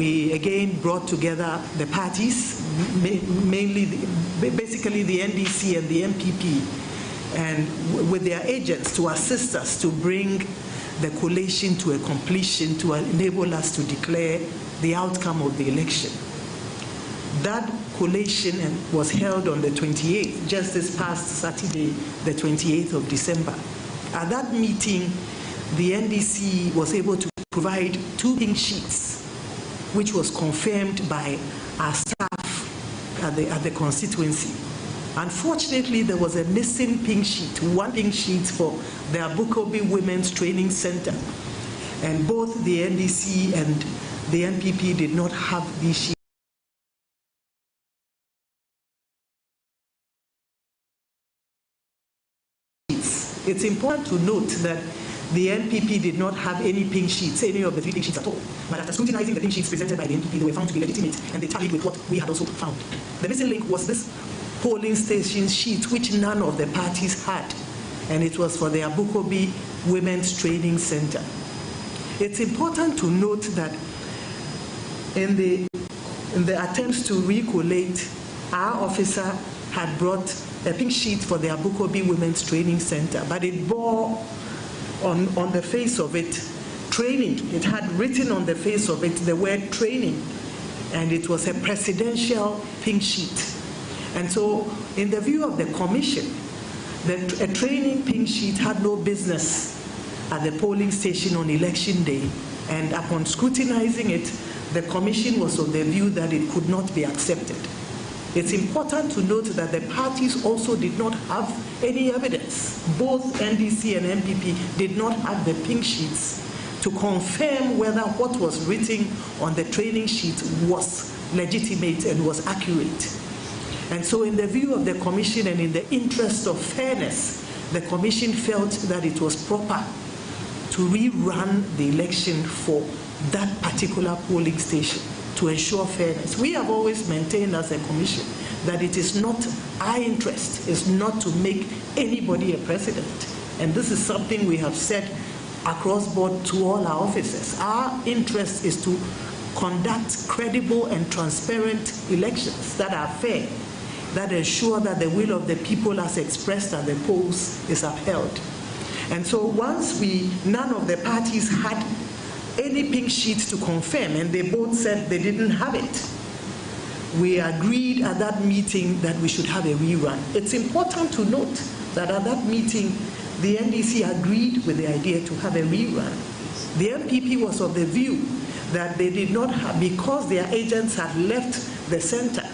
We again brought together the parties, basically the NDC and the MPP, and with their agents to assist us to bring the collation to a completion to enable us to declare the outcome of the election. That collation was held on the 28th, just this past Saturday, the 28th of December. At that meeting, the NDC was able to provide 2 pink sheets, which was confirmed by our staff at the constituency. Unfortunately, there was a missing pink sheet, 1 pink sheet for the Akurugu Women's Training Center. And both the NDC and the NPP did not have these sheets. It's important to note that the NPP did not have any pink sheets, any of the 3 pink sheets at all. But after scrutinizing the pink sheets presented by the NPP, they were found to be legitimate, and they tallied with what we had also found. The missing link was this polling station sheet, which none of the parties had, and it was for the Akurugu Women's Training Center. It's important to note that in the attempts to recollate, our officer had brought a pink sheet for the Akurugu Women's Training Center, but it bore on the face of it training. It had written on the face of it the word training, and it was a presidential pink sheet. And so, in the view of the commission, a training pink sheet had no business at the polling station on election day, and upon scrutinizing it, the commission was of the view that it could not be accepted. It's important to note that the parties also did not have any evidence. Both NDC and MPP did not have the pink sheets to confirm whether what was written on the training sheet was legitimate and was accurate. And so in the view of the commission and in the interest of fairness, the commission felt that it was proper to rerun the election for that particular polling station to ensure fairness. We have always maintained as a commission that it is not our interest, is not to make anybody a president. And this is something we have said across board to all our officers. Our interest is to conduct credible and transparent elections that are fair, that ensure that the will of the people as expressed at the polls is upheld. And so once none of the parties had any pink sheets to confirm, and they both said they didn't have it, we agreed at that meeting that we should have a rerun. It's important to note that at that meeting, the NDC agreed with the idea to have a rerun. The MPP was of the view that they did not have, because their agents had left the center,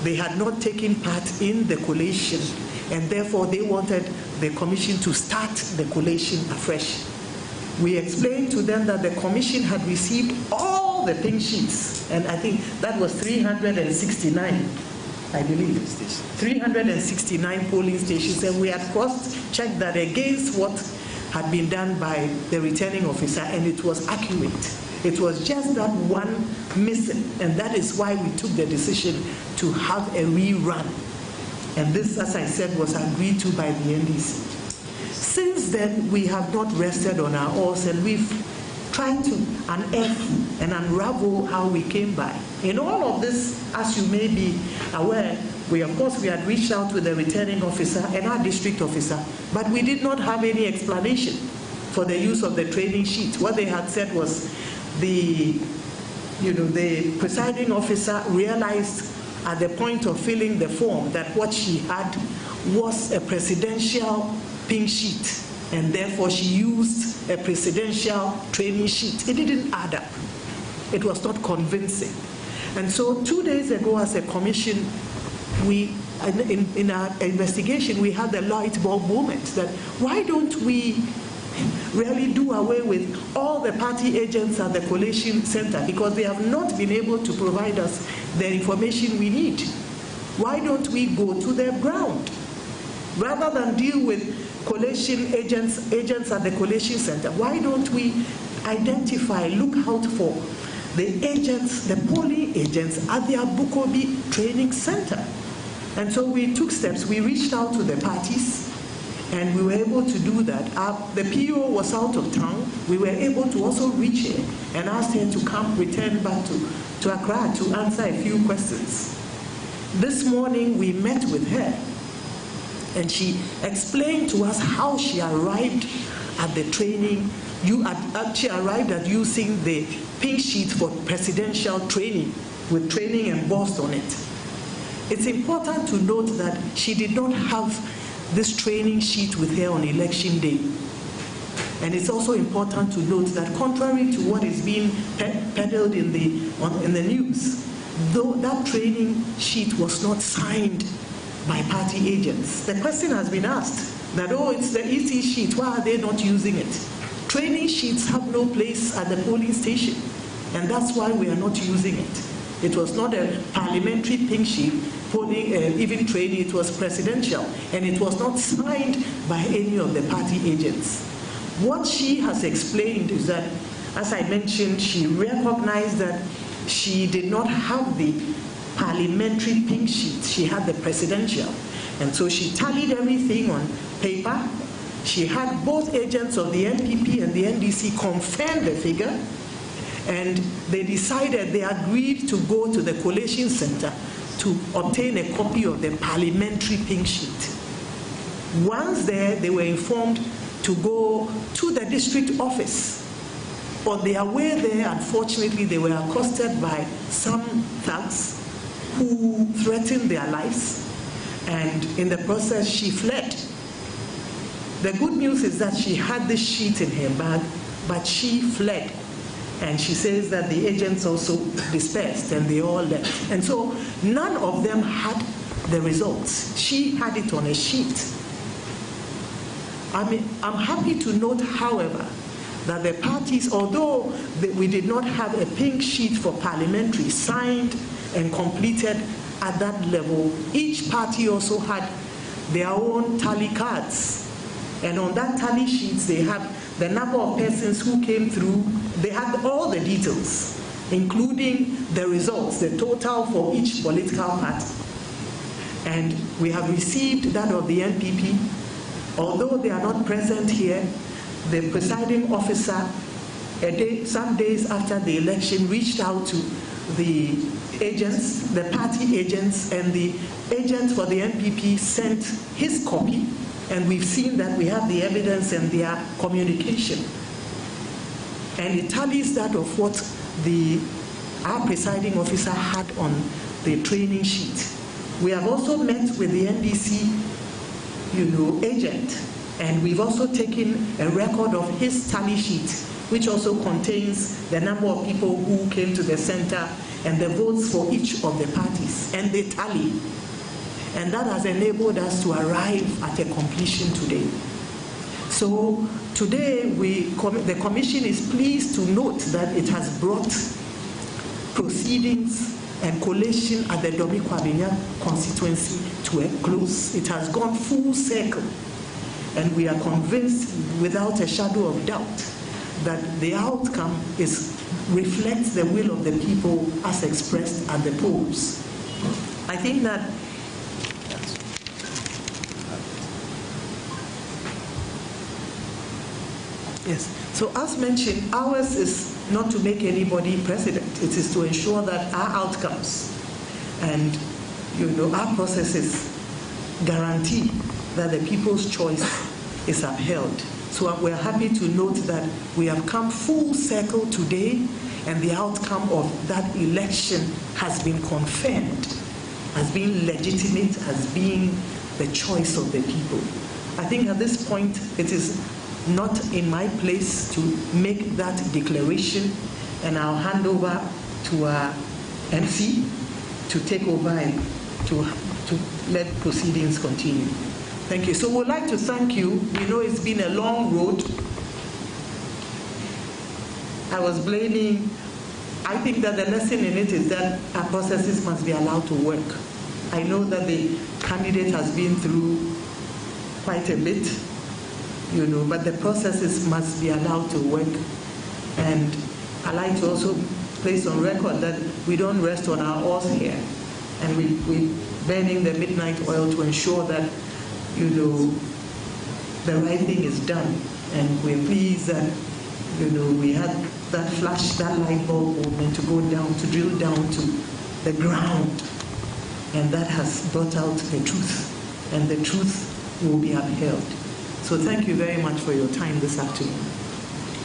they had not taken part in the collation, and therefore they wanted the commission to start the collation afresh. We explained to them that the commission had received all the pink sheets, and I think that was 369, I believe, 369 polling stations, and we had cross-checked that against what had been done by the returning officer, and it was accurate. It was just that one missing, and that is why we took the decision to have a rerun. And this, as I said, was agreed to by the NDC. Since then, we have not rested on our oars, and we've tried to unearth and unravel how we came by. In all of this, as you may be aware, of course, we had reached out to the returning officer and our district officer, but we did not have any explanation for the use of the training sheet. What they had said was the presiding officer realized at the point of filling the form that what she had was a presidential pink sheet, and therefore she used a presidential training sheet. It didn't add up. It was not convincing. And so 2 days ago as a commission, in our investigation, we had the light bulb moment that why don't we really do away with all the party agents at the collation center, because they have not been able to provide us the information we need. Why don't we go to the ground? Rather than deal with collation agents at the collation center, why don't we identify, look out for the agents, the polling agents at the Akurugu Training Center? And so we took steps. We reached out to the parties, And we were able to do that. The PO was out of town. We were able to also reach her and ask her to come, return back to Accra to answer a few questions. This morning we met with her and she explained to us how she arrived at the training. She arrived at using the pink sheet for presidential training with training embossed on it. It's important to note that she did not have this training sheet with her on election day. And it's also important to note that contrary to what is being peddled in the news, though that training sheet was not signed by party agents. The question has been asked that, oh, it's the EC sheet, why are they not using it? Training sheets have no place at the polling station, and that's why we are not using it. It was not a parliamentary pink sheet, even training, it was presidential, and it was not signed by any of the party agents. What she has explained is that, as I mentioned, she recognized that she did not have the parliamentary pink sheet, she had the presidential. And so she tallied everything on paper. She had both agents of the NPP and the NDC confirm the figure, and they decided, they agreed to go to the collation center to obtain a copy of the parliamentary pink sheet. Once there, they were informed to go to the district office. On their way there, unfortunately, they were accosted by some thugs who threatened their lives, and in the process, she fled. The good news is that she had this sheet in her bag, but she fled. And she says that the agents also dispersed and they all left. And so none of them had the results. She had it on a sheet. I'm happy to note, however, that the parties, although we did not have a pink sheet for parliamentary signed and completed at that level, each party also had their own tally cards. And on that tally sheets, they have the number of persons who came through. They had all the details, including the results, the total for each political party. And we have received that of the NPP. Although they are not present here, the presiding officer, some days after the election, reached out to the agents, the party agents, and the agent for the NPP sent his copy. And we've seen that we have the evidence and their communication. And it tallies that of what our presiding officer had on the training sheet. We have also met with the NDC, agent, and we've also taken a record of his tally sheet, which also contains the number of people who came to the center and the votes for each of the parties, and they tally. And that has enabled us to arrive at a completion today. So today, the Commission is pleased to note that it has brought proceedings and collation at the Dome-Kwabenya constituency to a close. It has gone full circle. And we are convinced, without a shadow of doubt, that the outcome reflects the will of the people as expressed at the polls. I think that yes. So as mentioned, ours is not to make anybody president. It is to ensure that our outcomes and our processes guarantee that the people's choice is upheld. So we're happy to note that we have come full circle today, and the outcome of that election has been confirmed as being legitimate, as being the choice of the people. I think at this point it is not in my place to make that declaration, and I'll hand over to our MC to take over and to let proceedings continue. Thank you. So we'd like to thank you. We know it's been a long road. I think that the lesson in it is that our processes must be allowed to work. I know that the candidate has been through quite a bit, but the processes must be allowed to work. And I like to also place on record that we don't rest on our oars here. And we're burning the midnight oil to ensure that, the right thing is done. And we're pleased that, we had that flash, that light bulb moment to go down, to drill down to the ground. And that has brought out the truth. And the truth will be upheld. So thank you very much for your time this afternoon.